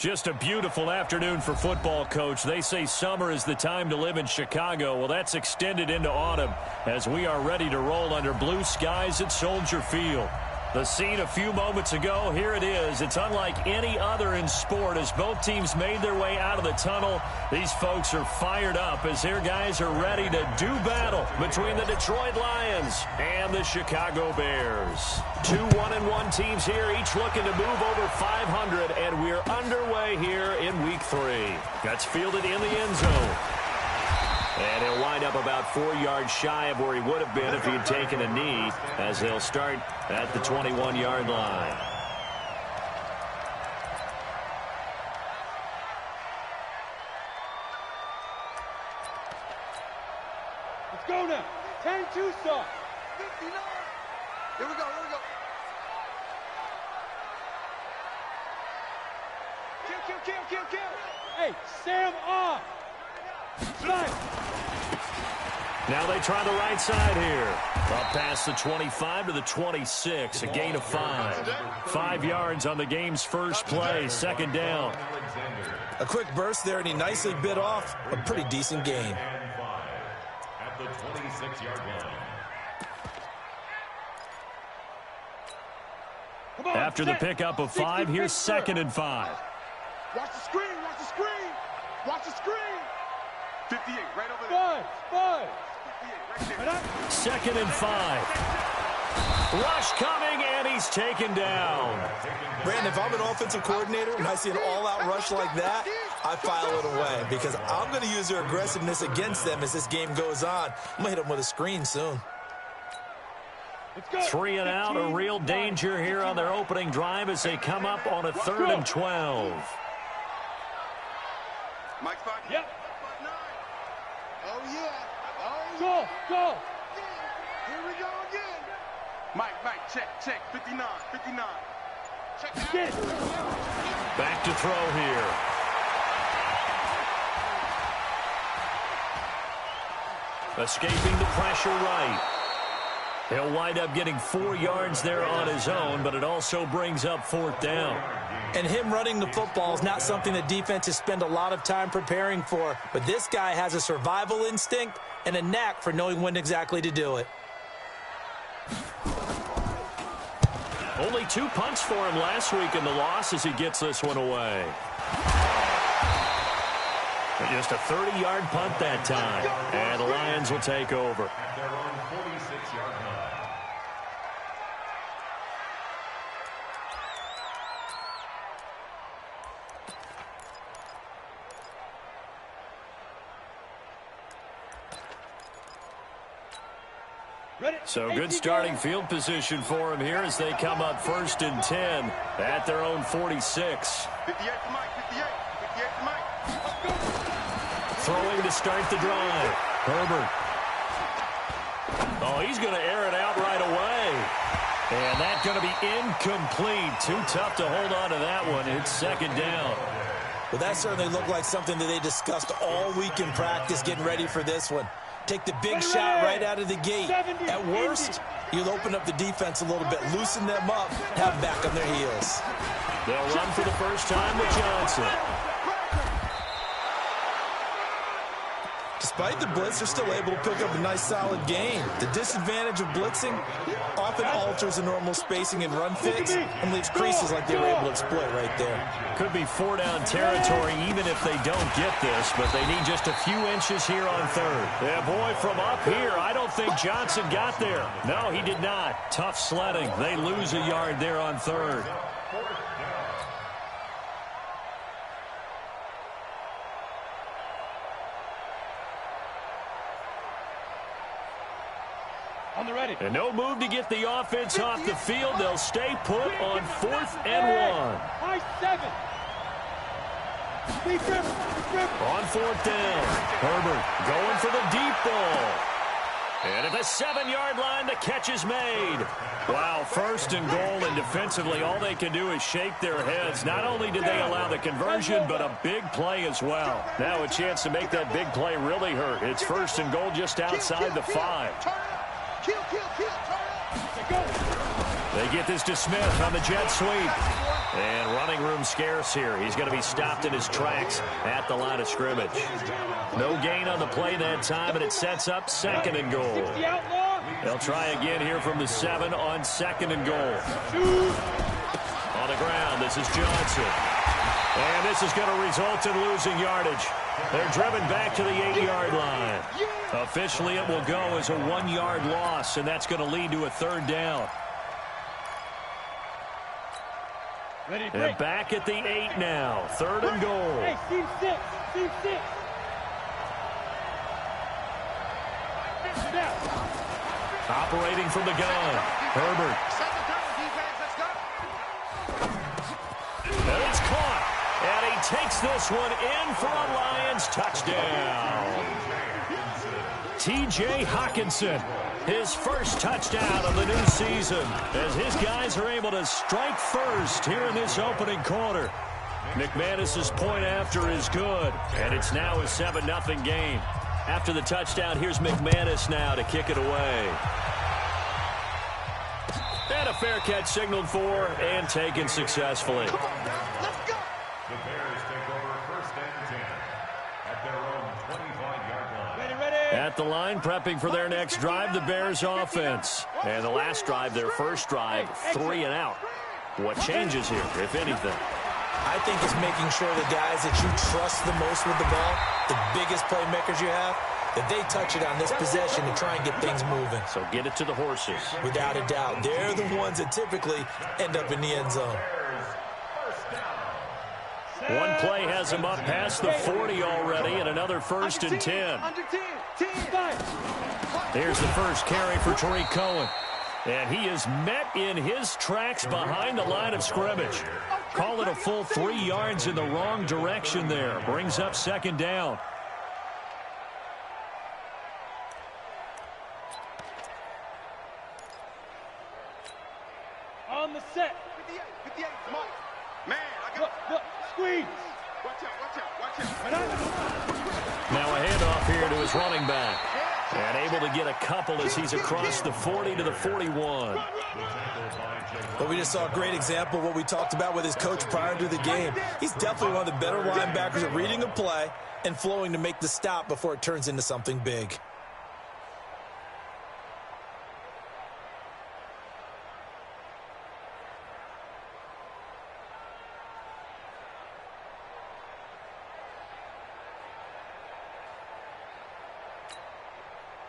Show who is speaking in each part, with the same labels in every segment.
Speaker 1: Just a beautiful afternoon for football, Coach. They say summer is the time to live in Chicago. Well, that's extended into autumn as we are ready to roll under blue skies at Soldier Field. The scene a few moments ago, here it is. It's unlike any other in sport as both teams made their way out of the tunnel. These folks are fired up as their guys are ready to do battle between the Detroit Lions and the Chicago Bears. Two 1-1 teams here, each looking to move over 500, and we're underway here in Week 3. That's fielded in the end zone. And he'll wind up about 4 yards shy of where he would have been if he had taken a knee, as they'll start at the 21-yard line.
Speaker 2: Let's go now. 10-2 start.
Speaker 3: 59. Here we go, here we go. Kill.
Speaker 2: Hey, Sam off. Slide.
Speaker 1: Now they try the right side here. Up past the 25 to the 26, a gain of 5. 5 yards on the game's first play, second down.
Speaker 4: A quick burst there, and he nicely bit off a pretty decent gain.
Speaker 5: At the 26-yard line.
Speaker 1: After the pickup of 5, here's 2nd and 5.
Speaker 3: Watch the screen, watch the screen. Watch the screen. 58, right over there.
Speaker 2: 5.
Speaker 3: 58, right there.
Speaker 1: 2nd and 5. Rush coming, and he's taken down.
Speaker 4: Brandon, if I'm an offensive coordinator and I see an all-out rush like that, I file it away because I'm going to use their aggressiveness against them as this game goes on. I'm going to hit them with a screen soon.
Speaker 1: 3 and out, a real danger here on their opening drive as they come up on a 3rd and 12.
Speaker 3: Mike spot.
Speaker 2: Yep.
Speaker 3: Spot 9. Oh, yeah.
Speaker 2: Go.
Speaker 3: Here we go again. Mike, check. 59. Check.
Speaker 2: Get it.
Speaker 1: Back to throw here. Escaping the pressure right. He'll wind up getting 4 yards there on his own, but it also brings up 4th down.
Speaker 4: And him running the football is not something that defenses spend a lot of time preparing for, but this guy has a survival instinct and a knack for knowing when exactly to do it.
Speaker 1: Only 2 punts for him last week in the loss as he gets this one away. But just a 30-yard punt that time, and the Lions will take over.
Speaker 5: At their own 46-yard line.
Speaker 1: So good starting field position for him here as they come up 1st and 10 at their own 46.
Speaker 3: 58 to Mike. 58 to Mike.
Speaker 1: Throwing to start the drive. Herbert. Oh, he's going to air it out right away. And that's going to be incomplete. Too tough to hold on to that one. It's 2nd down.
Speaker 4: Well, that certainly looked like something that they discussed all week in practice getting ready for this one. Take the big shot right out of the gate. At worst, you'll open up the defense a little bit, loosen them up, have them back on their heels.
Speaker 1: They'll run for the first time with Johnson.
Speaker 4: Despite the blitz, they're still able to pick up a nice solid gain. The disadvantage of blitzing often alters the normal spacing and run fits and leaves creases like they were able to exploit right there.
Speaker 1: Could be 4-down territory even if they don't get this, but they need just a few inches here on 3rd. Yeah, boy, from up here, I don't think Johnson got there. No, he did not. Tough sledding. They lose a yard there on 3rd.
Speaker 2: On the ready.
Speaker 1: And no move to get the offense off the field. They'll stay put on 4th and 1.
Speaker 2: High 7. Deep grip.
Speaker 1: On 4th down, Herbert going for the deep ball. And at the 7-yard line, the catch is made. Wow, 1st and goal, and defensively, all they can do is shake their heads. Not only did they allow the conversion, but a big play as well. Now a chance to make that big play really hurt. It's 1st and goal just outside the 5.
Speaker 3: Kill.
Speaker 1: They get this to Smith on the jet sweep. And running room scarce here. He's going to be stopped in his tracks at the line of scrimmage. No gain on the play that time, and it sets up 2nd and goal. They'll try again here from the 7 on 2nd and goal. On the ground, this is Johnson. And this is going to result in losing yardage. They're driven back to the 8-yard line. Officially, it will go as a 1-yard loss, and that's going to lead to a 3rd down. And back at the 8 now. 3rd and goal.
Speaker 2: Hey, team 6. Team 6.
Speaker 1: Operating from the gun. Herbert. And it's caught. And he takes this one in for a Lions touchdown. T.J. Hockenson, his first touchdown of the new season, as his guys are able to strike first here in this opening quarter. McManus's point after is good, and it's now a 7-0 game. After the touchdown, here's McManus now to kick it away. And a fair catch signaled for and taken successfully.
Speaker 5: The Bears take over 1st and 10 at their own 25-yard line.
Speaker 1: At the line, prepping for their next drive, the Bears offense. And the last drive, their first drive, 3 and out. What changes here, if anything?
Speaker 4: I think it's making sure the guys that you trust the most with the ball, the biggest playmakers you have, that they touch it on this possession to try and get things moving.
Speaker 1: So get it to the horses.
Speaker 4: Without a doubt, they're the ones that typically end up in the end zone.
Speaker 1: One play has him up past the 40 already, and another 1st and 10. Here's the first carry for Tariq Cohen. And he is met in his tracks behind the line of scrimmage. Call it a full 3 yards in the wrong direction there. Brings up 2nd down.
Speaker 2: On the set.
Speaker 3: 58, come on. Man, I got
Speaker 2: Look, squeeze.
Speaker 3: Watch out.
Speaker 1: Now a handoff here to his running back. And able to get a couple as he's across the 40 to the 41.
Speaker 4: But we just saw a great example of what we talked about with his coach prior to the game. He's definitely one of the better linebackers at reading a play and flowing to make the stop before it turns into something big.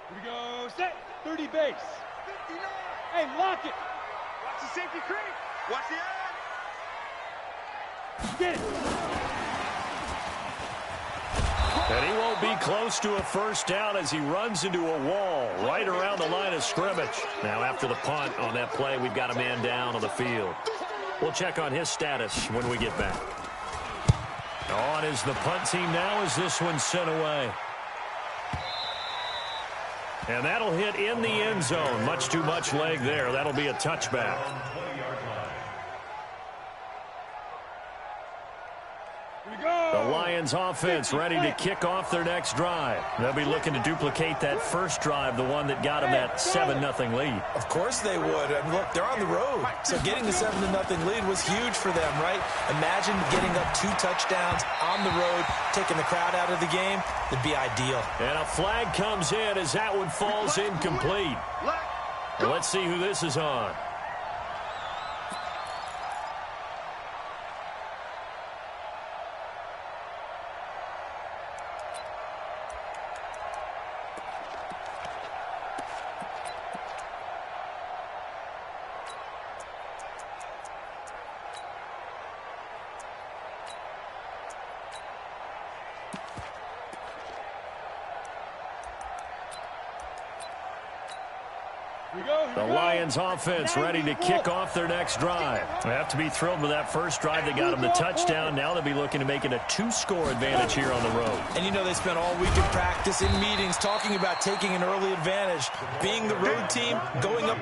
Speaker 2: Here we go. Set. 30 base.
Speaker 3: 59.
Speaker 2: Hey, lock it.
Speaker 3: Watch the safety creep. Watch the eye.
Speaker 2: Get it.
Speaker 1: And he won't be close to a 1st down as he runs into a wall right around the line of scrimmage. Now after the punt on that play, we've got a man down on the field. We'll check on his status when we get back. On is the punt team now as this one's sent away. And that'll hit in the end zone. Much too much leg there. That'll be a touchback. The Lions offense ready to kick off their next drive. They'll be looking to duplicate that first drive, the one that got them that 7-0 lead.
Speaker 4: Of course they would. I mean, look, they're on the road. So getting the 7-0 lead was huge for them, right? Imagine getting up 2 touchdowns on the road, taking the crowd out of the game. It'd be ideal.
Speaker 1: And a flag comes in as that one falls incomplete. Well, let's see who this is on. The Lions offense ready to kick off their next drive. They have to be thrilled with that first drive. They got them the touchdown. Now they'll be looking to make it a 2-score advantage here on the road.
Speaker 4: And you know they spent all week in practice, in meetings, talking about taking an early advantage. Being the road team, going up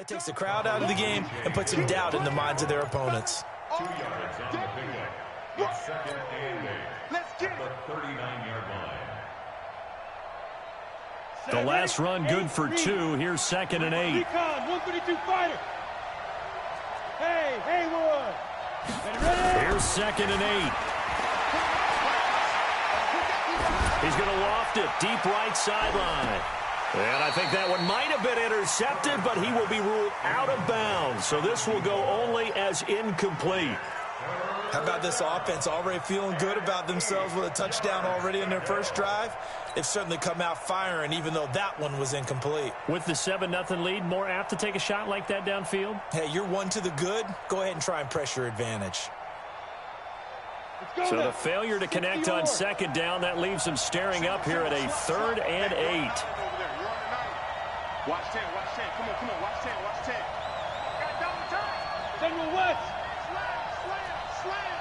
Speaker 4: That takes the crowd out of the game and puts some doubt in the minds of their opponents.
Speaker 5: 2 yards on the pickup. It's second and 8.
Speaker 3: Let's get it.
Speaker 5: The 39-yard line.
Speaker 1: The last run good for 2. Here's second and 8.
Speaker 2: Recon, 132 fighter. Hey, Haywood. Ready?
Speaker 1: Here's second and 8. He's going to loft it deep right sideline. And I think that one might have been intercepted, but he will be ruled out of bounds. So this will go only as incomplete.
Speaker 4: How about this offense already feeling good about themselves with a touchdown already in their first drive? They've certainly come out firing, even though that one was incomplete.
Speaker 1: With the 7-0 lead, more apt to take a shot like that downfield?
Speaker 4: Hey, you're one to the good. Go ahead and try and press your advantage.
Speaker 1: So the failure to connect on second down, that leaves them staring up here at a 3rd and 8.
Speaker 3: Watch 10, watch 10. Come on, watch 10, watch 10. Got double time.
Speaker 2: General West.
Speaker 3: Slam.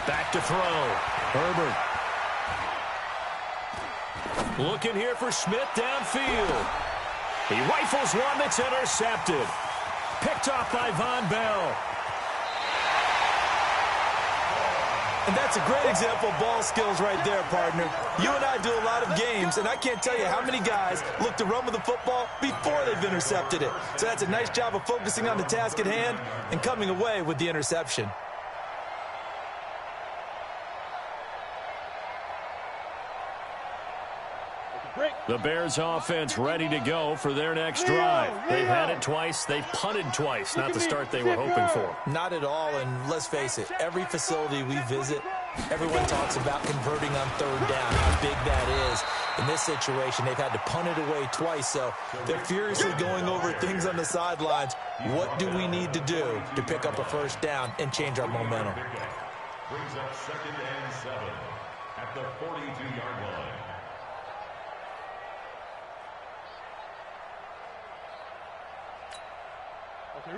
Speaker 1: Back to throw. Herbert. Looking here for Smith downfield. He rifles one that's intercepted. Picked off by Von Bell.
Speaker 4: And that's a great example of ball skills right there, partner. You and I do a lot of games, and I can't tell you how many guys look to run with the football before they've intercepted it. So that's a nice job of focusing on the task at hand and coming away with the interception.
Speaker 1: The Bears offense ready to go for their next drive. They've had it twice. They've punted twice. Not the start they were hoping for.
Speaker 4: Not at all, and let's face it, every facility we visit, everyone talks about converting on 3rd down, how big that is. In this situation, they've had to punt it away twice, so they're furiously going over things on the sidelines. What do we need to do to pick up a 1st down and change our momentum?
Speaker 5: Brings up 2nd and 7 at the 42-yard line.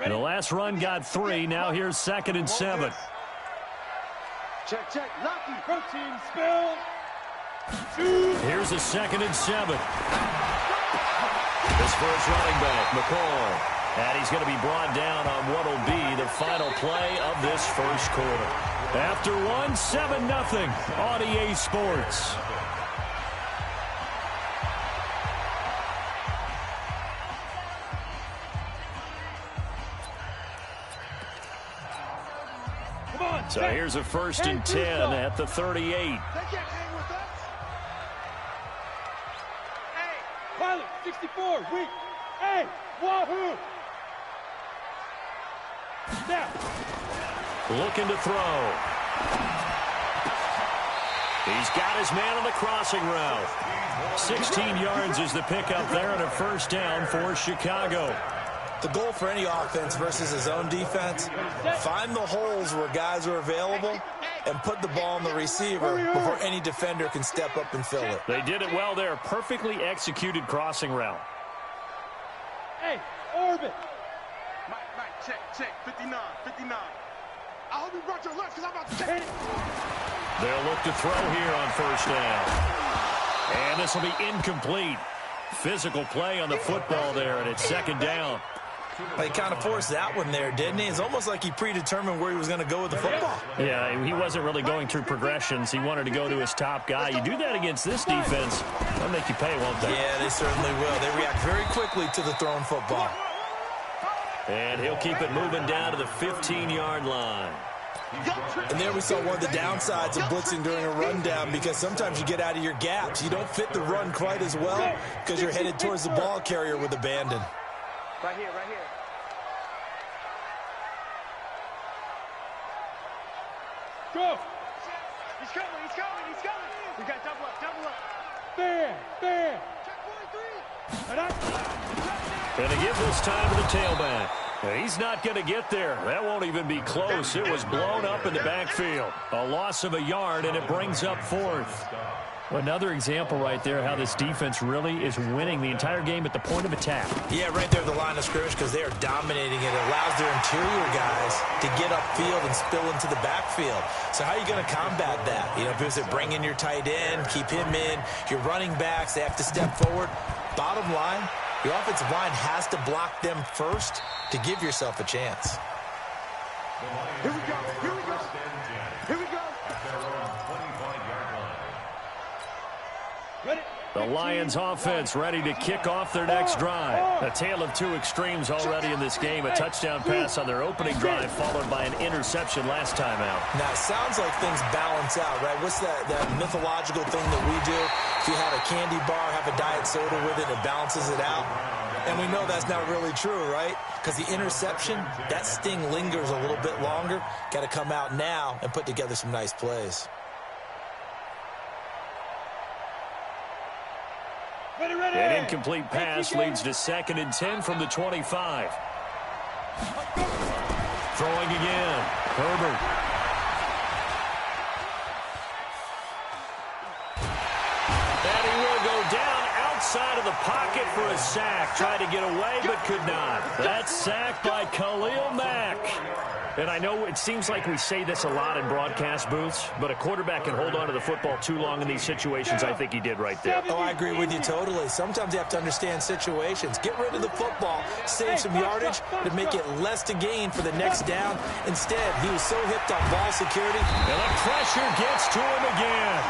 Speaker 1: And the last run got 3. Now here's 2nd and 7.
Speaker 3: Check. Lucky.
Speaker 2: Protein spill.
Speaker 1: Here's a 2nd and 7. This first running back, McCall. And he's going to be brought down on what will be the final play of this first quarter. After 7-0 on EA Sports. So here's a 1st and 10 at the 38.
Speaker 3: They can't hang with us.
Speaker 2: Hey, pilot, 64, weak. Hey, wahoo. Snap.
Speaker 1: Looking to throw. He's got his man on the crossing route. 16 yards is the pickup there and a 1st down for Chicago.
Speaker 4: The goal for any offense versus his own defense, find the holes where guys are available and put the ball on the receiver before any defender can step up and fill it.
Speaker 1: They did it well there. Perfectly executed crossing route.
Speaker 2: Hey, orbit.
Speaker 3: Mike, check. 59. I hope you brought your lunch because I'm about to take it.
Speaker 1: They'll look to throw here on 1st down. And this will be incomplete. Physical play on the football there, and it's 2nd down.
Speaker 4: He kind of forced that one there, didn't he? It's almost like he predetermined where he was going to go with the football.
Speaker 1: Yeah, he wasn't really going through progressions. He wanted to go to his top guy. You do that against this defense, they'll make you pay, won't they?
Speaker 4: Yeah, they certainly will. They react very quickly to the thrown football.
Speaker 1: And he'll keep it moving down to the 15-yard line.
Speaker 4: And there we saw one of the downsides of blitzing during a rundown, because sometimes you get out of your gaps. You don't fit the run quite as well because you're headed towards the ball carrier with abandon.
Speaker 3: Right here.
Speaker 2: Go.
Speaker 3: He's coming. We got double up.
Speaker 2: Fair.
Speaker 3: Check 43.
Speaker 1: And to give this time to the tailback. He's not going to get there. That won't even be close. It was blown up in the backfield. A loss of a yard, and it brings up 4th. Another example right there how this defense really is winning the entire game at the point of attack.
Speaker 4: Yeah, right there at the line of scrimmage because they are dominating it. It allows their interior guys to get upfield and spill into the backfield. So how are you going to combat that? You know, because they bring in your tight end, keep him in, your running backs, they have to step forward. Bottom line, your offensive line has to block them first to give yourself a chance.
Speaker 3: Here we go. Here we go. Here we go.
Speaker 1: The Lions offense ready to kick off their next drive. A tale of two extremes already in this game. A touchdown pass on their opening drive followed by an interception last time out.
Speaker 4: Now, it sounds like things balance out, right? What's that mythological thing that we do? If you have a candy bar, have a diet soda with it, it balances it out. And we know that's not really true, right? Because the interception, that sting lingers a little bit longer. Got to come out now and put together some nice plays.
Speaker 1: An incomplete pass leads to 2nd and 10 from the 25. Throwing again. Herbert. And he will go down outside of the pocket for a sack. Tried to get away, but could not. That's sacked by Khalil Mack. And I know it seems like we say this a lot in broadcast booths, but a quarterback can hold on to the football too long in these situations. I think he did right there.
Speaker 4: Oh, I agree with you totally. Sometimes you have to understand situations. Get rid of the football, save some yardage to make it less to gain for the next down. Instead, he was so hipped on ball security.
Speaker 1: And the pressure gets to him again.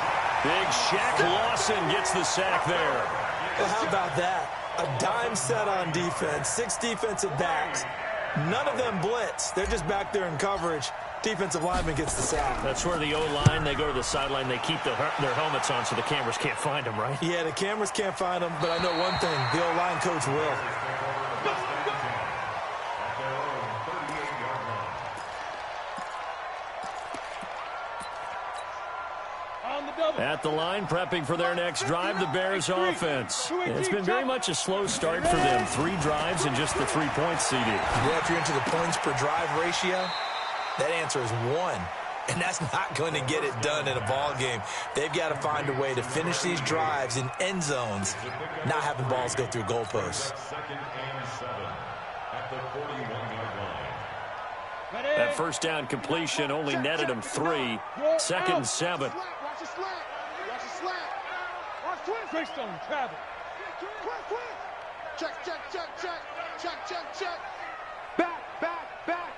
Speaker 1: Big Shaq Lawson gets the sack there.
Speaker 4: Well, how about that? A dime set on defense, 6 defensive backs. None of them blitz. They're just back there in coverage. Defensive lineman gets the sack.
Speaker 1: That's where the O-line, they go to the sideline, they keep their helmets on so the cameras can't find them, right?
Speaker 4: Yeah, the cameras can't find them, but I know one thing. The O-line coach will.
Speaker 1: At the line, prepping for their next drive, the Bears offense. It's been very much a slow start for them. 3 drives and just the 3 points, CD.
Speaker 4: Yeah, if you're into the points per drive ratio, that answer is 1. And that's not going to get it done in a ball game. They've got to find a way to finish these drives in end zones, not having balls go through goalposts.
Speaker 5: 2nd and 7 at the 41-yard line.
Speaker 1: That first down completion only netted him 3. 2nd and 7.
Speaker 3: Watch the slant. Watch the slant. Watch twist. Greystone travel. Check, check, check, check. Check, check, check. Back, back, back.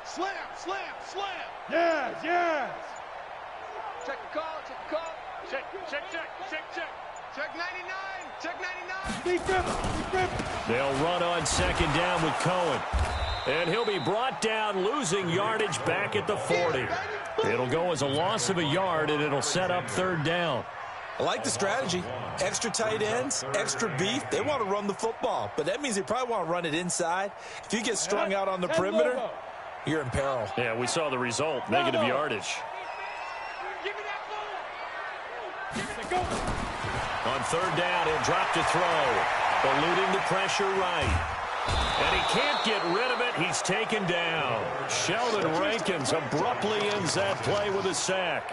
Speaker 3: Slam, slam, slam. Yes, yes. Check the call, check the call. Check, check, check, check, check. Check 99, check 99. Deep grip.
Speaker 1: They'll run on 2nd down with Cohen. And he'll be brought down, losing yardage back at the 40. It'll go as a loss of a yard, and it'll set up 3rd down.
Speaker 4: I like the strategy. Extra tight ends, extra beef. They want to run the football, but that means they probably want to run it inside. If you get strung out on the perimeter, you're in peril.
Speaker 1: Yeah, we saw the result, negative yardage.
Speaker 3: Give me that ball.
Speaker 1: On 3rd down, he'll drop to throw, eluding the pressure right. And he can't get rid of it. He's taken down. Sheldon Rankins abruptly ends that play with a sack.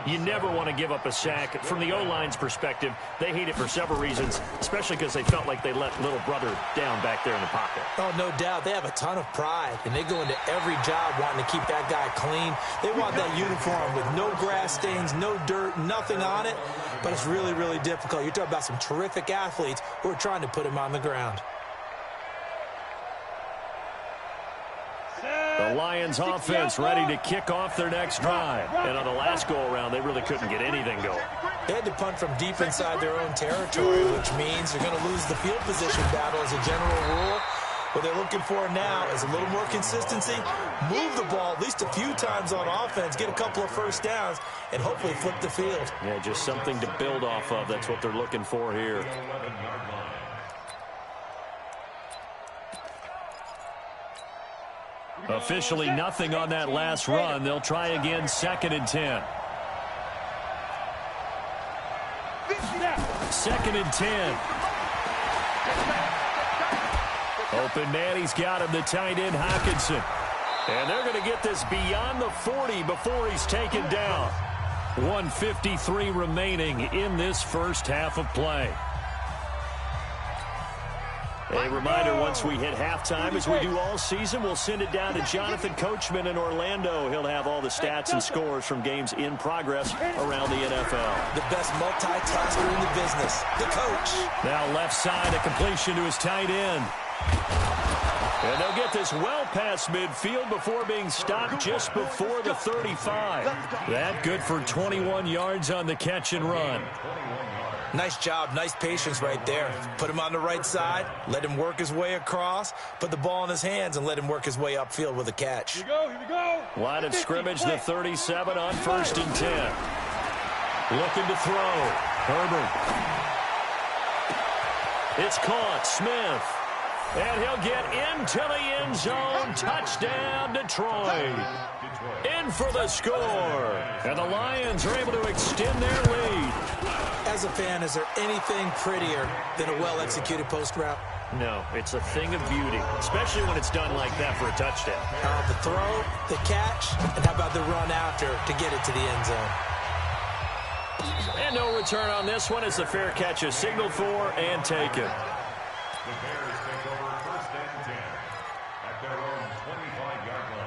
Speaker 1: You never want to give up a sack. From the O-line's perspective, they hate it for several reasons, especially because they felt like they let little brother down back there in the pocket.
Speaker 4: Oh, no doubt. They have a ton of pride, and they go into every job wanting to keep that guy clean. They want that uniform with no grass stains, no dirt, nothing on it. But it's really, really difficult. You're talking about some terrific athletes who are trying to put him on the ground.
Speaker 1: The Lions offense ready to kick off their next drive. And on the last go-around, they really couldn't get anything going.
Speaker 4: They had to punt from deep inside their own territory, which means they're going to lose the field position battle as a general rule. What they're looking for now is a little more consistency, move the ball at least a few times on offense, get a couple of first downs, and hopefully flip the field.
Speaker 1: Yeah, just something to build off of. That's what they're looking for here. Officially nothing on that last run. They'll try again, 2nd and 10. 2nd and 10. Open man, he's got him, the tight end, Hockenson. And they're going to get this beyond the 40 before he's taken down. 1:53 remaining in this first half of play. A reminder, once we hit halftime, as we do all season, we'll send it down to Jonathan Coachman in Orlando. He'll have all the stats and scores from games in progress around the NFL.
Speaker 4: The best multitasker in the business, the coach.
Speaker 1: Now left side, a completion to his tight end. And they'll get this well past midfield before being stopped just before the 35. That good for 21 yards on the catch and run.
Speaker 4: Nice job, nice patience right there. Put him on the right side, let him work his way across, put the ball in his hands, and let him work his way upfield with a catch.
Speaker 2: Here we go, here we go.
Speaker 1: Line of scrimmage, the 37 on 1st and 10. Looking to throw. Herbert. It's caught. Smith. And he'll get into the end zone. Touchdown, Detroit. In for the score. And the Lions are able to extend their lead.
Speaker 4: As a fan, is there anything prettier than a well-executed post route?
Speaker 1: No, it's a thing of beauty, especially when it's done like that for a touchdown.
Speaker 4: The throw, the catch, and how about the run after to get it to the end zone?
Speaker 1: And no return on this one as the fair catch is signaled for and taken.
Speaker 5: The Bears take over 1st and 10 at their own 25-yard line.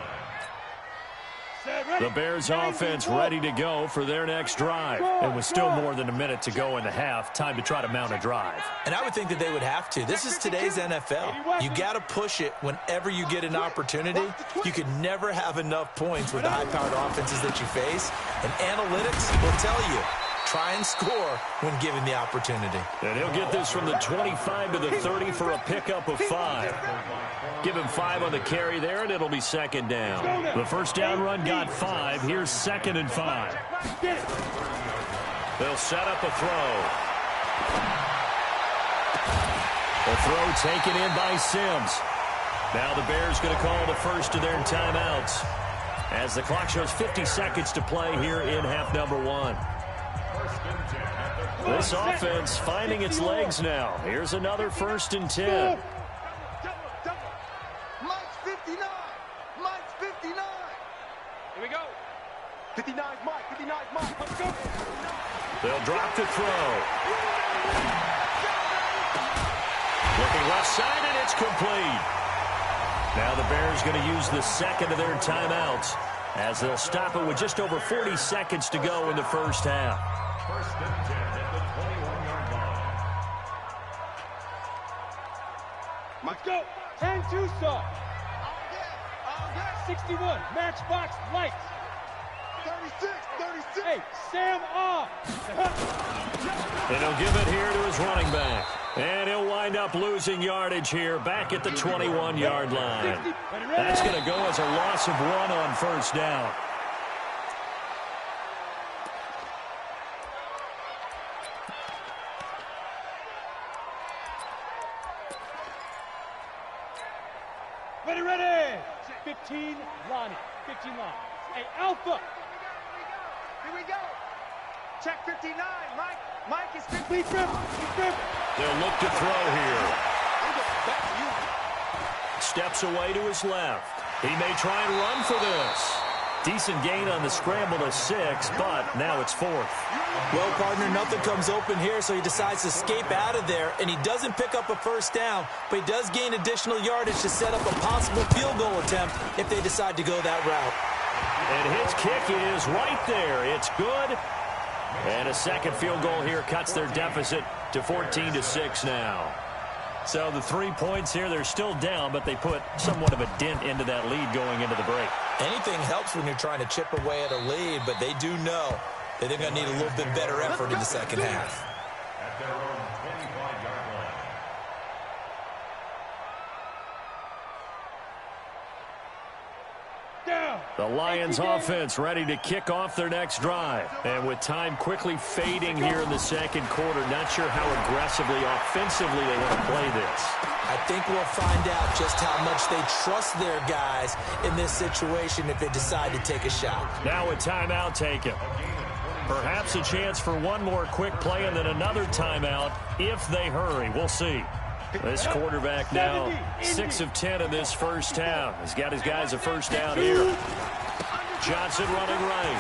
Speaker 1: The Bears offense ready to go for their next drive. And with still more than a minute to go in the half, time to try to mount a drive.
Speaker 4: And I would think that they would have to. This is today's NFL. You got to push it whenever you get an opportunity. You could never have enough points with the high-powered offenses that you face. And analytics will tell you, try and score when given the opportunity.
Speaker 1: And he'll get this from the 25 to the 30 for a pickup of 5. Give him 5 on the carry there, and it'll be 2nd down. The first down run got 5. Here's 2nd and 5. They'll set up a throw. The throw taken in by Sims. Now the Bears going to call the first of their timeouts as the clock shows 50 seconds to play here in half number 1. This offense finding its legs now. Here's another 1st and 10.
Speaker 3: Mike's 59. Mike's 59. Here we go. 59's Mike. 59's Mike. Let's go.
Speaker 1: They'll drop the throw. Looking left side, and it's complete. Now the Bears going to use the second of their timeouts as they'll stop it with just over 40 seconds to go in the first half.
Speaker 5: 1st and 10 at the 21-yard line.
Speaker 2: Let's go. 10-2 saw. 61. Matchbox lights.
Speaker 3: 36. 36.
Speaker 2: Hey, Sam off.
Speaker 1: And he'll give it here to his running back. And he'll wind up losing yardage here back at the 21-yard line. That's going to go as a loss of 1 on 1st down.
Speaker 2: Ready, ready. 15, Lonnie. 15 line. Hey, Alpha.
Speaker 3: Here we go. Check 59. Mike is 50.
Speaker 2: Please grip. Please grip.
Speaker 1: They'll look to throw here. Steps away to his left. He may try and run for this. Decent gain on the scramble to 6, but now it's 4th.
Speaker 4: Well, partner, nothing comes open here, so he decides to escape out of there, and he doesn't pick up a 1st down, but he does gain additional yardage to set up a possible field goal attempt if they decide to go that route.
Speaker 1: And his kick is right there. It's good. And a second field goal here cuts their deficit to 14-6 now. So the 3 points here, they're still down, but they put somewhat of a dent into that lead going into the break.
Speaker 4: Anything helps when you're trying to chip away at a lead, but they do know that they're going to need a little bit better effort in the second half.
Speaker 5: At their own 25-yard line.
Speaker 1: The Lions offense ready to kick off their next drive. And with time quickly fading here in the second quarter, not sure how aggressively, offensively they want to play this.
Speaker 4: I think we'll find out just how much they trust their guys in this situation if they decide to take a shot.
Speaker 1: Now a timeout taken. Perhaps a chance for one more quick play and then another timeout if they hurry. We'll see. This quarterback now 6 of 10 in this first half. He's got his guys a 1st down here. Johnson running right.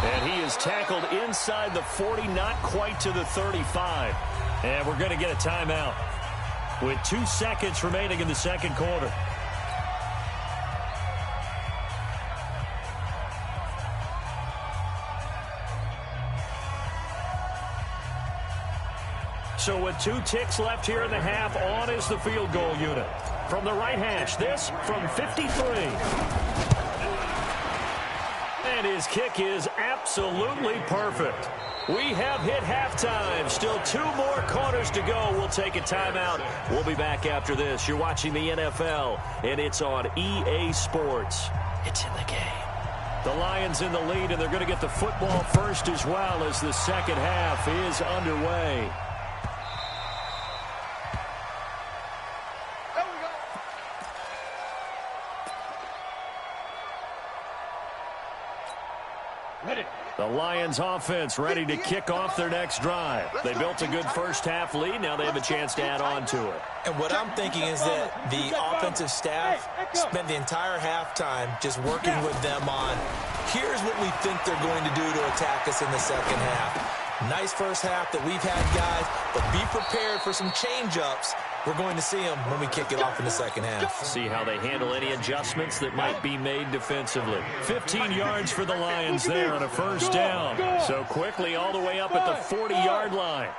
Speaker 1: And he is tackled inside the 40, not quite to the 35. And we're going to get a timeout with 2 seconds remaining in the second quarter. So with 2 ticks left here in the half, on is the field goal unit. From the right hash, this from 53. And his kick is absolutely perfect. We have hit halftime. Still 2 more quarters to go. We'll take a timeout. We'll be back after this. You're watching the NFL, and it's on EA Sports. It's in the game. The Lions in the lead, and they're going to get the football first as well as the second half is underway. The Lions offense ready to kick off their next drive. They built a good first half lead. Now they have a chance to add on to it.
Speaker 4: And what I'm thinking is that the offensive staff spent the entire halftime just working with them on, here's what we think they're going to do to attack us in the second half. Nice first half that we've had, guys, but be prepared for some change-ups. We're going to see them when we kick it off in the second half.
Speaker 1: See how they handle any adjustments that might be made defensively. 15 yards for the Lions there on a first down. So quickly all the way up at the 40-yard line.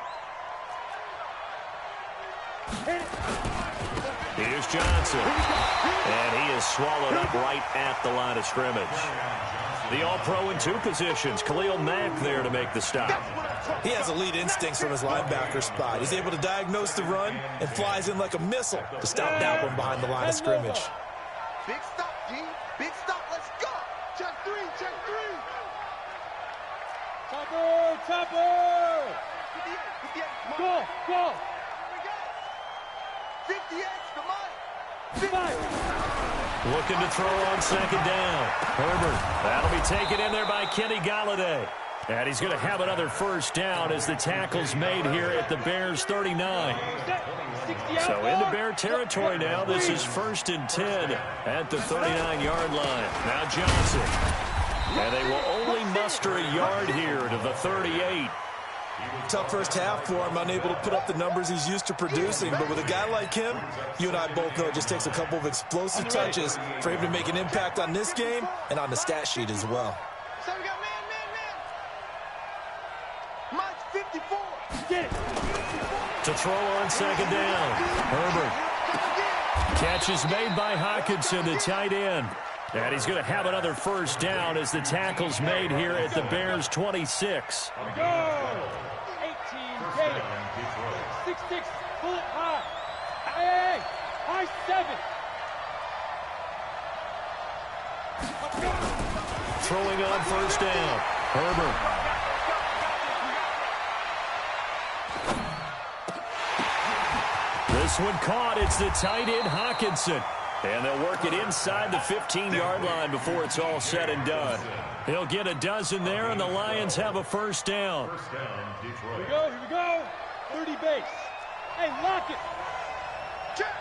Speaker 1: Here's Johnson. And he is swallowed up right at the line of scrimmage. The All-Pro in 2 positions. Khalil Mack there to make the stop.
Speaker 4: He has elite instincts from his linebacker spot. He's able to diagnose the run and flies in like a missile to stop that one behind the line of scrimmage.
Speaker 3: Big stop, G. Big stop. Let's go. Check 3. Check 3.
Speaker 2: Chopper. Chopper.
Speaker 3: 58.
Speaker 2: Go. Go.
Speaker 3: 58. Come on.
Speaker 2: 5.
Speaker 1: Looking to throw on second down. Herbert. That'll be taken in there by Kenny Golladay. And he's going to have another first down as the tackle's made here at the Bears 39. So into Bear territory now. This is 1st and 10 at the 39-yard line. Now Johnson. And they will only muster a yard here to the 38.
Speaker 4: Tough first half for him, unable to put up the numbers he's used to producing. But with a guy like him, you and I both know it just takes a couple of explosive touches for him to make an impact on this game and on the stat sheet as well.
Speaker 3: So we got man. Mike's 54. Get it.
Speaker 1: To throw on second down. Herbert. Catch is made by Hockenson, the tight end. And he's going to have another first down as the tackle's made here at the Bears 26.
Speaker 2: Go. 18. Get it. 6-6. Pull it high. Hey. High 7.
Speaker 1: Throwing on first down. Herbert. This one caught. It's the tight end, Hockenson. And they'll work it inside the 15-yard line before it's all said and done. He'll get a dozen there, and the Lions have a first down.
Speaker 2: Here we go. 30 base. Hey, lock it.
Speaker 3: Check.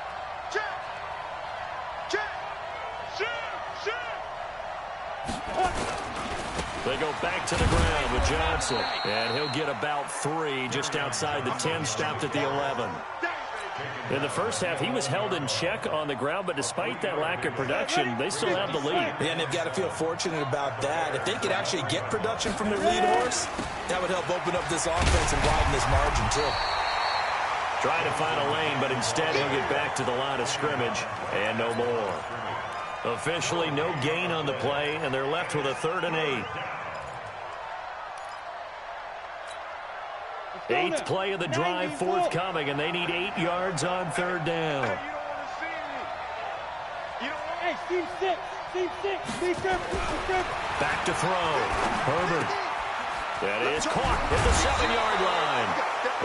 Speaker 1: They go back to the ground with Johnson. And he'll get about 3 just outside the 10, stopped at the 11. In the first half, he was held in check on the ground, but despite that lack of production, they still have the lead.
Speaker 4: Yeah, and they've got to feel fortunate about that. If they could actually get production from their lead horse, that would help open up this offense and widen this margin, too.
Speaker 1: Trying to find a lane, but instead he'll get back to the line of scrimmage, and no more. Officially no gain on the play, and they're left with a 3rd and 8. 8th play of the drive forthcoming, and they need 8 yards on 3rd down.
Speaker 2: Hey, team 6.
Speaker 1: Back to throw. Herbert. That is caught at the 7-yard line.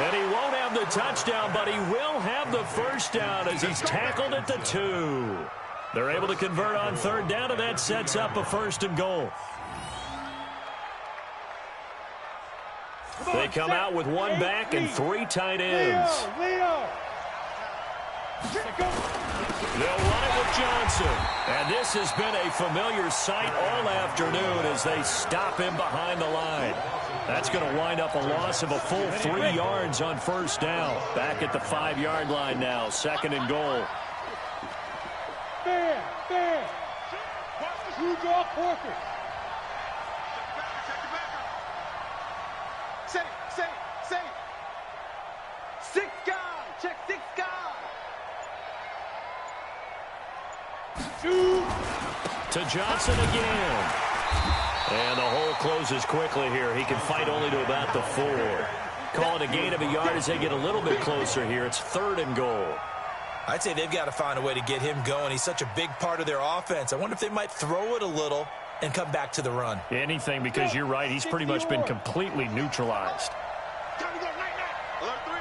Speaker 1: And he won't have the touchdown, but he will have the first down as he's tackled at the 2. They're able to convert on 3rd down, and that sets up a 1st and goal. They come out with 1 back and 3 tight ends.
Speaker 2: Leo.
Speaker 1: They'll run it with Johnson. And this has been a familiar sight all afternoon as they stop him behind the line. That's going to wind up a loss of a full 3 yards on first down. Back at the 5-yard line now, 2nd and goal.
Speaker 2: Fair. True draw Corker.
Speaker 3: Say. 6 guys. Check 6 guys.
Speaker 2: 2.
Speaker 1: To Johnson again. And the hole closes quickly here. He can fight only to about the 4. Call it a gain of a yard as they get a little bit closer here. It's 3rd and goal.
Speaker 4: I'd say they've got to find a way to get him going. He's such a big part of their offense. I wonder if they might throw it a little and come back to the run.
Speaker 1: Anything, because you're right. He's pretty much been completely neutralized.
Speaker 3: Time to go. Night. Alert 3.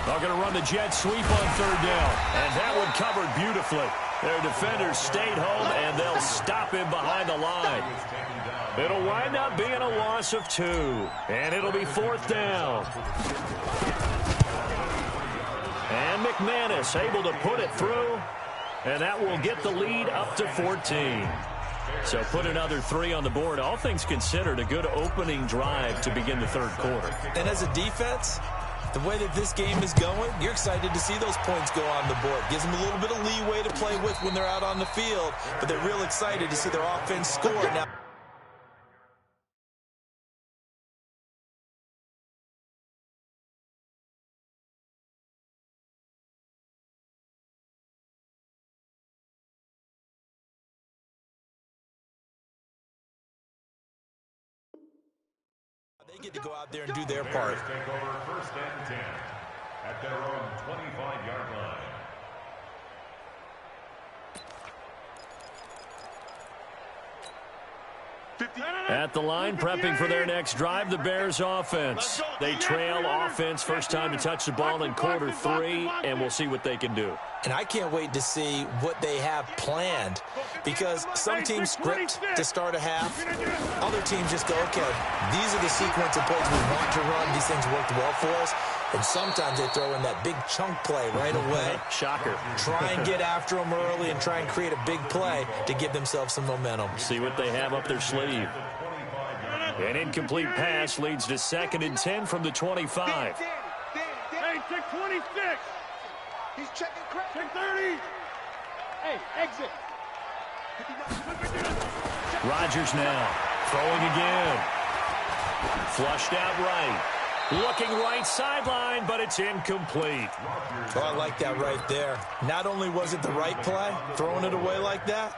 Speaker 1: They're going to run the jet sweep on 3rd down. And that one covered beautifully. Their defenders stayed home, and they'll stop him behind the line. It'll wind up being a loss of 2. And it'll be 4th down. And McManus able to put it through. And that will get the lead up to 14. So put another 3 on the board. All things considered, a good opening drive to begin the 3rd quarter.
Speaker 4: And as a defense, the way that this game is going, you're excited to see those points go on the board. Gives them a little bit of leeway to play with when they're out on the field, but they're real excited to see their offense score now. They get to go out there and do their part.
Speaker 5: Take over 1st and 10 at their own 25-yard line.
Speaker 1: At the line, prepping for their next drive, the Bears offense. They trail offense, first time to touch the ball in quarter 3, and we'll see what they can do.
Speaker 4: And I can't wait to see what they have planned, because some teams script to start a half. Other teams just go, okay, these are the sequence of plays we want to run. These things worked well for us. And sometimes they throw in that big chunk play right away.
Speaker 1: Shocker.
Speaker 4: Try and get after them early and try and create a big play to give themselves some momentum.
Speaker 1: See what they have up their sleeve. An incomplete pass leads to 2nd and 10 from the 25.
Speaker 2: Hey, check 26.
Speaker 3: He's checking credit.
Speaker 2: Check 30. Hey, exit.
Speaker 1: Rodgers now throwing again. Flushed out right. Looking right sideline, but it's incomplete.
Speaker 4: Oh, I like that right there. Not only was it the right play, throwing it away like that,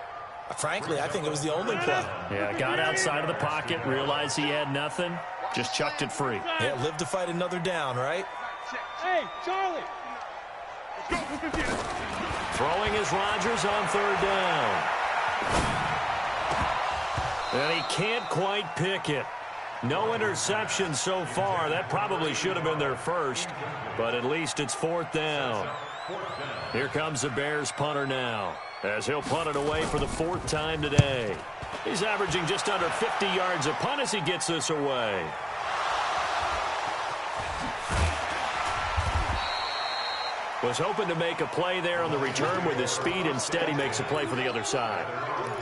Speaker 4: frankly, I think it was the only play.
Speaker 1: Yeah, got outside of the pocket, realized he had nothing, just chucked it free.
Speaker 4: Yeah, live to fight another down, right?
Speaker 2: Hey, Charlie.
Speaker 1: Throwing is Rodgers on 3rd down. And he can't quite pick it. No interception so far. That probably should have been their first, but at least it's 4th down. Here comes the Bears punter now, as he'll punt it away for the 4th time today. He's averaging just under 50 yards a punt as he gets this away. Was hoping to make a play there on the return with his speed. Instead, he makes a play for the other side.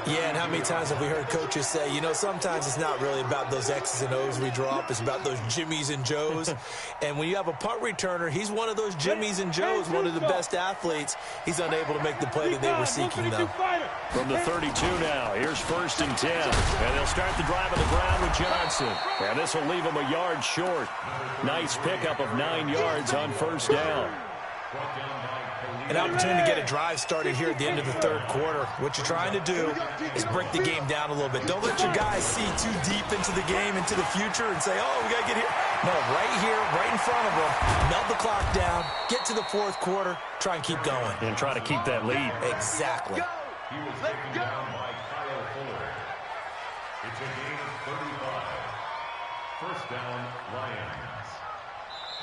Speaker 4: Yeah, and how many times have we heard coaches say, you know, sometimes it's not really about those X's and O's we drop. It's about those Jimmies and Joes. And when you have a punt returner, he's one of those Jimmies and Joes, one of the best athletes. He's unable to make the play that they were seeking, though.
Speaker 1: From the 32 now, here's 1st and 10. And they'll start the drive on the ground with Johnson. And this will leave him a yard short. Nice pickup of 9 yards on 1st down.
Speaker 4: An opportunity to get a drive started here at the end of the 3rd quarter. What you're trying to do is break the game down a little bit. Don't let your guys see too deep into the game, into the future, and say, oh, we got to get here. No, right here, right in front of them, melt the clock down, get to the 4th quarter, try and keep going.
Speaker 1: And try to keep that lead.
Speaker 4: Exactly.
Speaker 5: He was taken down by Kyle Fuller. It's a gain of 35. 1st down, Lions.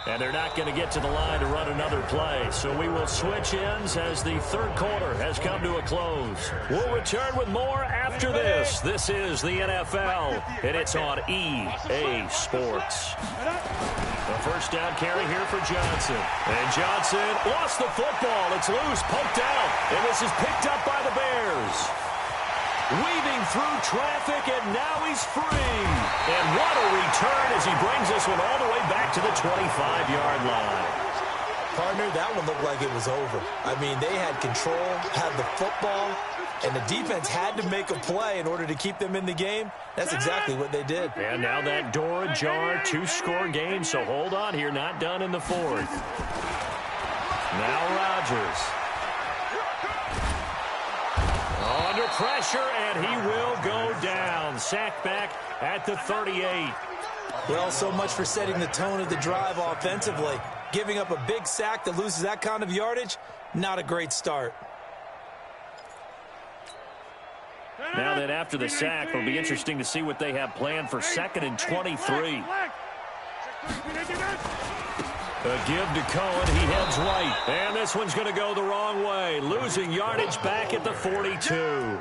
Speaker 1: And they're not going to get to the line to run another play. So we will switch ends as the third quarter has come to a close. We'll return with more after this. This is the NFL, and it's on EA Sports. The first down carry here for Johnson. And Johnson lost the football. It's loose, poked out. And this is picked up by the Bears. Weaving through traffic, and now he's free. And what a return as he brings this one all the way back to the 25-yard line.
Speaker 4: Partner, that one looked like it was over. I mean, they had control, had the football, and the defense had to make a play in order to keep them in the game. That's exactly what they did.
Speaker 1: And now that door ajar, two-score game, so hold on here, not done in the fourth. Now Rodgers. Under pressure, and he will go down. Sacked back at the 38.
Speaker 4: Well, so much for setting the tone of the drive offensively. Giving up a big sack that loses that kind of yardage, not a great start.
Speaker 1: Now that after the sack, it'll be interesting to see what they have planned for 2nd and 23. A give to Cohen. He heads right. And this one's going to go the wrong way. Losing yardage back at the 42.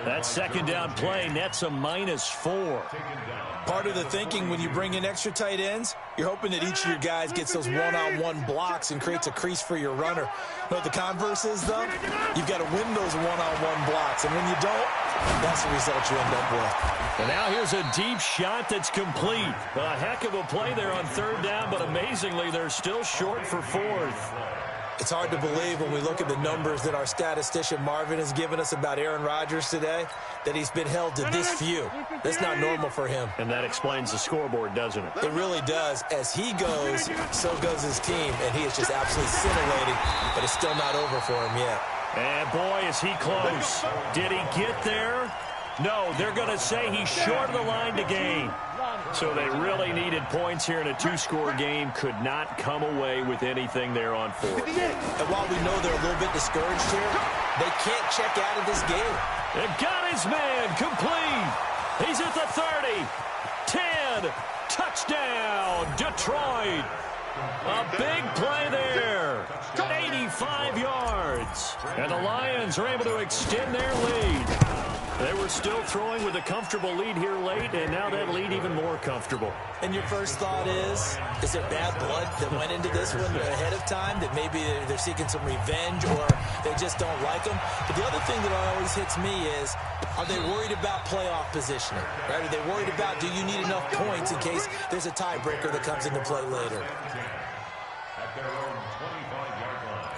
Speaker 1: That second down play nets a -4.
Speaker 4: Part of the thinking when you bring in extra tight ends, you're hoping that each of your guys gets those one-on-one blocks and creates a crease for your runner. You know what the converse is, though? You've got to win those one-on-one blocks. And when you don't, that's the result you end up with.
Speaker 1: And now here's a deep shot that's complete. A heck of a play there on third down, but amazingly, they're still short for fourth.
Speaker 4: It's hard to believe when we look at the numbers that our statistician Marvin has given us about Aaron Rodgers today, that he's been held to this few. That's not normal for him.
Speaker 1: And that explains the scoreboard, doesn't it?
Speaker 4: It really does. As he goes, so goes his team, and he is just absolutely scintillating, but it's still not over for him yet.
Speaker 1: And boy, is he close. Did he get there? No, they're going to say he's short of the line to gain. So they really needed points here in a two-score game. Could not come away with anything there on fourth.
Speaker 4: And while we know they're a little bit discouraged here, they can't check out of this game.
Speaker 1: They've got his man complete. He's at the 30. 10. Touchdown, Detroit. A big play there. 85 yards. And the Lions are able to extend their lead. They were still throwing with a comfortable lead here late, and now that lead even more comfortable.
Speaker 4: And your first thought is there bad blood that went into this one ahead of time, that maybe they're seeking some revenge or they just don't like them? But the other thing that always hits me is, are they worried about playoff positioning? Right? Are they worried about, do you need enough points in case there's a tiebreaker that comes into play later?
Speaker 5: At their own 25-yard line.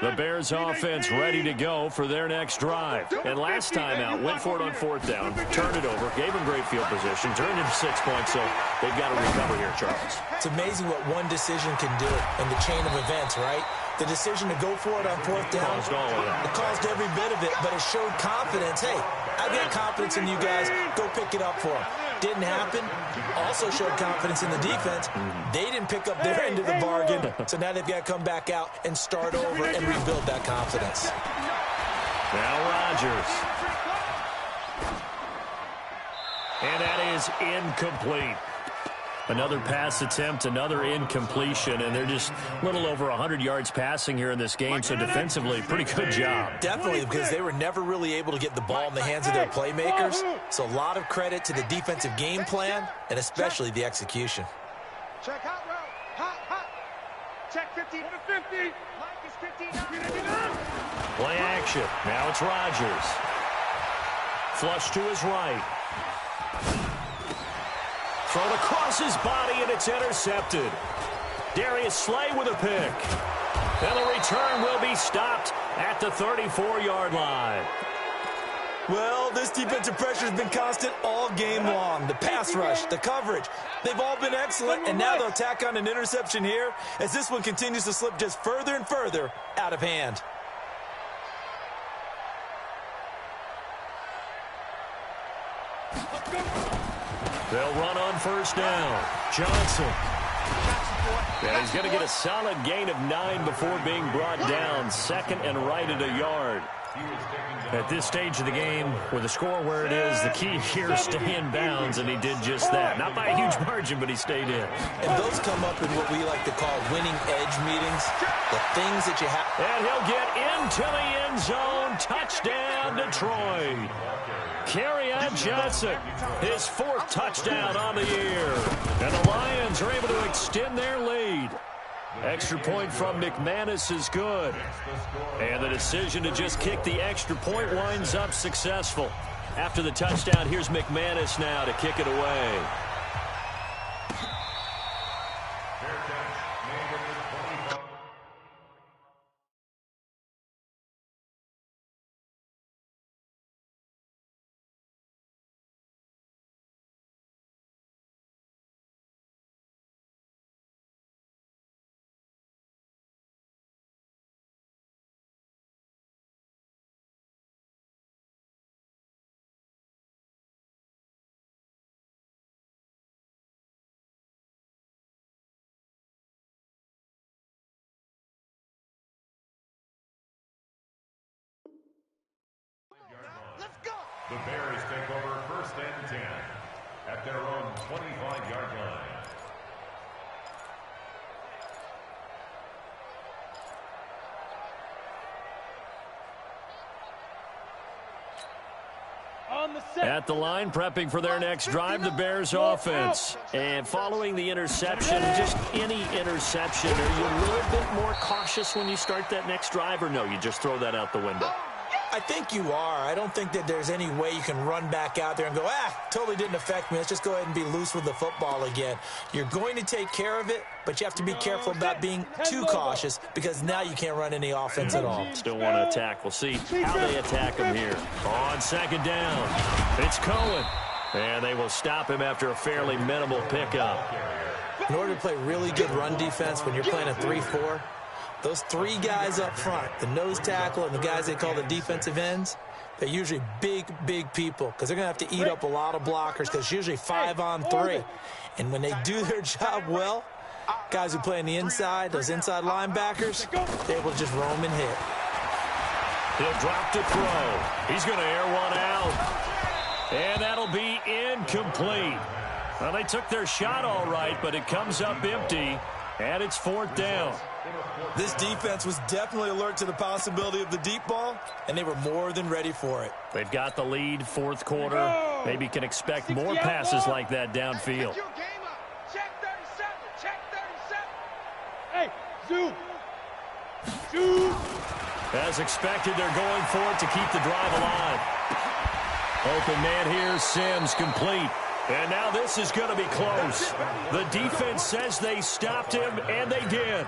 Speaker 1: The Bears offense ready to go for their next drive. And last time out, went for it on fourth down, turned it over, gave them great field position, turned into 6 points, so they've got to recover here, Charles.
Speaker 4: It's amazing what one decision can do in the chain of events, right? The decision to go for it on fourth down,
Speaker 1: Caused all of that.
Speaker 4: it caused every bit of it, but it showed confidence. Hey, I've got confidence in you guys. Go pick it up for them. Didn't happen. Also showed confidence in the defense. They didn't pick up their end of the bargain, so now they've got to come back out and start over and rebuild that confidence.
Speaker 1: Now Rodgers. And that is incomplete. Another pass attempt, another incompletion, and they're just a little over 100 yards passing here in this game, so defensively, pretty good job.
Speaker 4: Definitely, because they were never really able to get the ball in the hands of their playmakers, so a lot of credit to the defensive game plan and especially the execution.
Speaker 3: Check hot route. Hot, hot. Check 15 to 50. Mike is 15.
Speaker 1: Play action. Now it's Rodgers. Flush to his right. Thrown across his body, and it's intercepted. Darius Slay with a pick. And the return will be stopped at the 34-yard line.
Speaker 4: Well, this defensive pressure has been constant all game long. The pass rush, the coverage, they've all been excellent, and now they'll tack on an interception here as this one continues to slip just further and further out of hand.
Speaker 1: They'll run on first down. Johnson. And he's going to get a solid gain of 9 before being brought down. 2nd and right at a yard. At this stage of the game, with the score where it is, the key here is stay in bounds, and he did just that. Not by a huge margin, but he stayed in.
Speaker 4: And those come up in what we like to call winning edge meetings, the things that you have.
Speaker 1: And he'll get into the end zone. Touchdown, Detroit. Kerryon Johnson, his 4th touchdown on the year. And the Lions are able to extend their lead. Extra point from McManus is good. And the decision to just kick the extra point winds up successful. After the touchdown, here's McManus now to kick it away.
Speaker 5: The Bears take over 1st and 10 at their own 25-yard line.
Speaker 1: At the line, prepping for their next drive, the Bears offense. And following the interception, just any interception, are you a little bit more cautious when you start that next drive, or no, you just throw that out the window?
Speaker 4: I think you are. I don't think that there's any way you can run back out there and go, totally didn't affect me. Let's just go ahead and be loose with the football again. You're going to take care of it, but you have to be careful about being too cautious because now you can't run any offense at all.
Speaker 1: Still want to attack. We'll see how they attack him here. On 2nd down, it's Cohen. And they will stop him after a fairly minimal pickup.
Speaker 4: In order to play really good run defense when you're playing a 3-4, those 3 guys up front, the nose tackle and the guys they call the defensive ends, they're usually big, big people because they're going to have to eat up a lot of blockers because it's usually 5 on 3. And when they do their job well, guys who play on the inside, those inside linebackers, they're able to just roam and hit.
Speaker 1: He'll drop to throw. He's going to air one out. And that'll be incomplete. Well, they took their shot all right, but it comes up empty, and it's 4th down.
Speaker 4: This defense was definitely alert to the possibility of the deep ball, and they were more than ready for it.
Speaker 1: They've got the lead, 4th quarter. Maybe can expect more passes like that downfield.
Speaker 3: Check 37. Check 37.
Speaker 2: Hey, zoom. Zoom.
Speaker 1: As expected, they're going for it to keep the drive alive. Open man here, Sims complete. And now this is going to be close. The defense says they stopped him, and they did.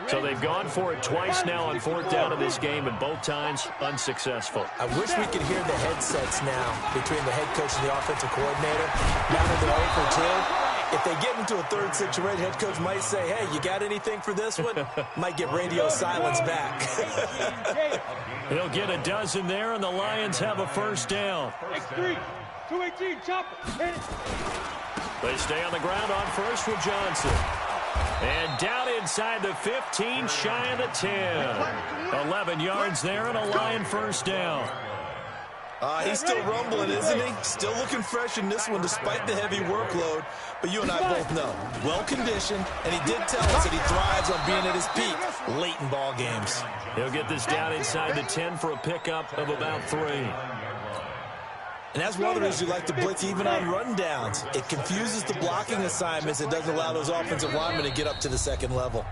Speaker 1: So they've gone for it twice now on 4th down in this game, and both times unsuccessful.
Speaker 4: I wish we could hear the headsets now between the head coach and the offensive coordinator. Now that they're 0 for 2, if they get into a 3rd situation, head coach might say, hey, you got anything for this one? Might get radio silence back.
Speaker 1: He'll get a dozen there, and the Lions have a 1st down.
Speaker 2: X3, 218, chop it.
Speaker 1: They stay on the ground on 1st with Johnson. And down inside the 15, shy of the 10. 11 yards there and a Lion 1st down.
Speaker 4: He's still rumbling, isn't he? Still looking fresh in this one despite the heavy workload. But you and I both know, well-conditioned, and he did tell us that he thrives on being at his peak late in ball games.
Speaker 1: He'll get this down inside the 10 for a pickup of about 3.
Speaker 4: And that's one of the reasons you like to blitz even on rundowns. It confuses the blocking assignments. It doesn't allow those offensive linemen to get up to the 2nd level.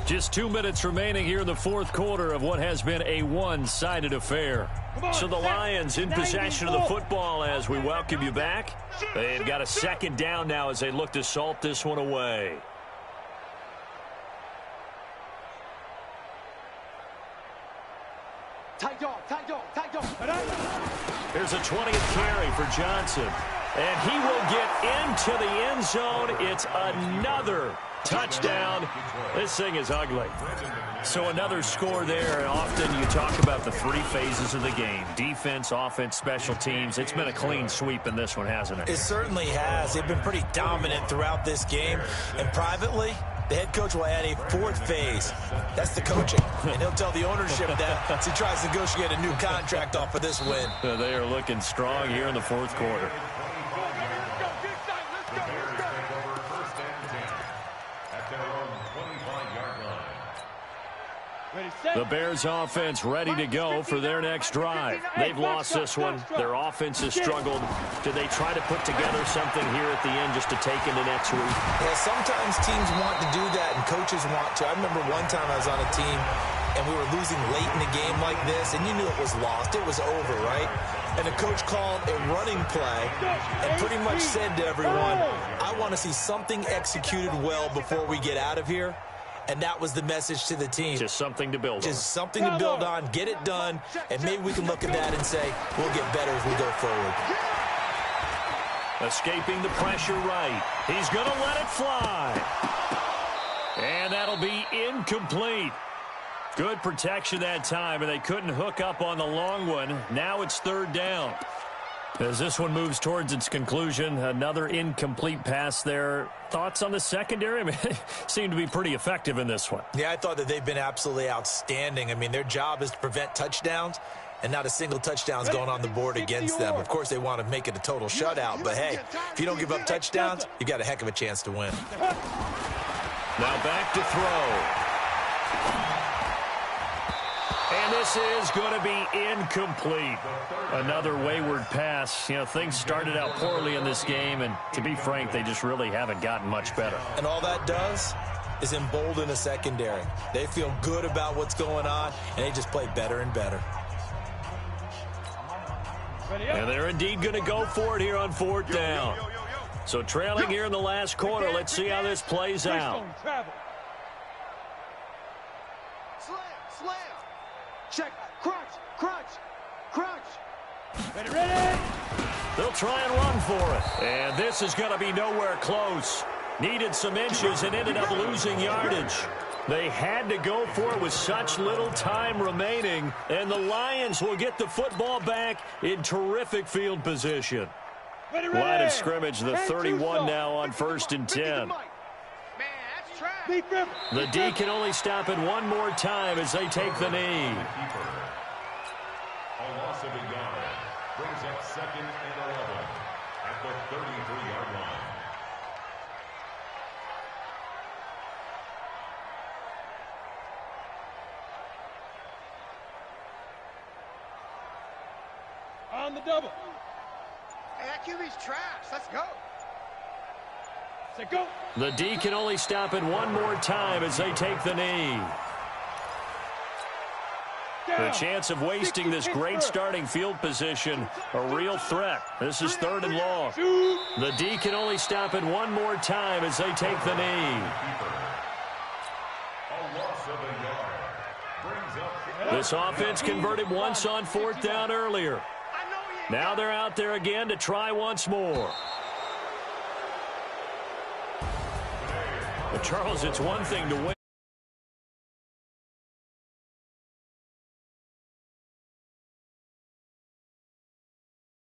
Speaker 1: Just 2 minutes remaining here in the 4th quarter of what has been a one-sided affair. So the Lions in possession of the football as we welcome you back. They've got a 2nd down now as they look to salt this one away.
Speaker 3: Tight dog, tight dog, tight dog.
Speaker 1: Here's a 20th carry for Johnson. And he will get into the end zone. It's another touchdown. This thing is ugly. So another score there. Often you talk about the 3 phases of the game. Defense, offense, special teams. It's been a clean sweep in this one, hasn't it?
Speaker 4: It certainly has. They've been pretty dominant throughout this game. And privately, The head coach will add a fourth phase. That's the coaching. And he'll tell the ownership that as he tries to negotiate a new contract off of this win.
Speaker 1: They are looking strong here in the fourth quarter. The Bears offense ready to go for their next drive. They've lost this one. Their offense has struggled. Do they try to put together something here at the end just to take into next week?
Speaker 4: Yeah, sometimes teams want to do that and coaches want to. I remember one time I was on a team and we were losing late in a game like this, and you knew it was lost. It was over, right? And the coach called a running play and pretty much said to everyone, I want to see something executed well before we get out of here. And that was the message to the team.
Speaker 1: Just something to build on.
Speaker 4: Just something to build on, get it done, and maybe we can look at that and say, we'll get better as we go forward.
Speaker 1: Escaping the pressure right. He's going to let it fly. And that'll be incomplete. Good protection that time, and they couldn't hook up on the long one. Now it's third down. As this one moves towards its conclusion, another incomplete pass there. Thoughts on the secondary? I mean, they seem to be pretty effective in this one.
Speaker 4: Yeah, I thought that they've been absolutely outstanding. I mean, their job is to prevent touchdowns, and not a single touchdown's going on the board against them. Of course, they want to make it a total shutout, but hey, if you don't give up touchdowns, you got a heck of a chance to win.
Speaker 1: Now back to throw. And this is going to be incomplete. Another wayward pass. You know, things started out poorly in this game, and to be frank, they just really haven't gotten much better.
Speaker 4: And all that does is embolden a secondary. They feel good about what's going on, and they just play better and better.
Speaker 1: And they're indeed going to go for it here on fourth down. So trailing here in the last quarter, let's see how this plays out.
Speaker 3: Slam. Check. Crunch.
Speaker 2: Ready.
Speaker 1: They'll try and run for it. And this is going to be nowhere close. Needed some inches and ended up losing yardage. They had to go for it with such little time remaining. And the Lions will get the football back in terrific field position. Line of scrimmage, the 31 now on 1st and 10. The D can only stop it one more time as they take the knee.
Speaker 5: A loss of a yard brings up 2nd and 11 at the 33-yard line.
Speaker 2: On the double.
Speaker 3: Hey, that QB's trash. Let's go.
Speaker 2: Say go.
Speaker 1: The D can only stop it one more time as they take the knee. The chance of wasting this great starting field position, a real threat. This is 3rd and long. The D can only stop it one more time as they take the knee.
Speaker 5: A loss of a yard brings up
Speaker 1: This offense converted once on 4th down earlier. Now they're out there again to try once more. But Charles, it's one thing to win